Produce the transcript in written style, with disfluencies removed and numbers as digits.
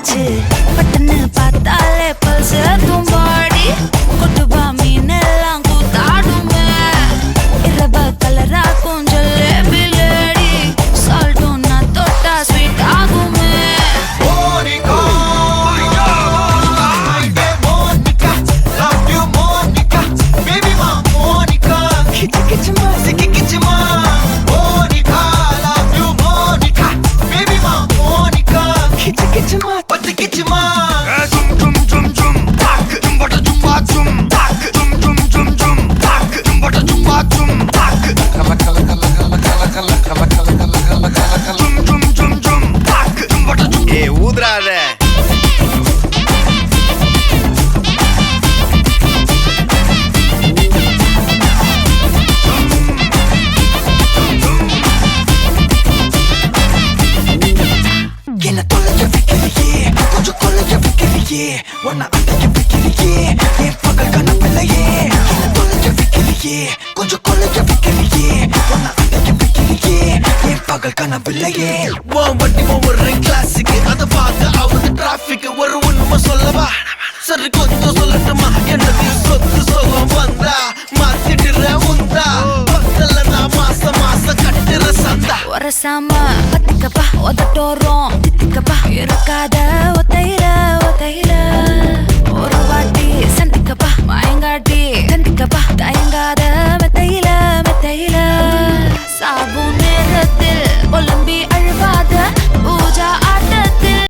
ஆச்சு பட்டுன்னு பார்த்தாலே பல்ஸ் தும்பாடி கொட்டுபா மீன் எல்லாம் கூத்தாடுமே இரவ கலரா கொஞ்சம் லேடி சால்ட்டும் நான் தொட்டா ஸ்வீட் ஆகுமே Wanna அடைய வைக்கிறியே என் பகல் கனவில்லையே என்ன தொலைக்க வைக்கிறியே கொஞ்சம் கொலைக்க வைக்கிறியே wanna அடைய வைக்கிறியே என் பகல் கனவில்லையே வண்டி ஒவ்வொரு கிளாஸுக்கு அதை பார்க்க ஆகுது டிராபிக் ஒரு உண்மை சொல்லவா சரி கொஞ்சம் சொல்லட்டுமா என்னது சொத்து சொகம் வந்தா மாத்திடுற உந்தா பக்கத்துல நான் மாசம் கட்டுற சந்தா ஒரசாம பத்திக்கப்பா உதட்டோரம் தித்திக்கப்பா இருக்காத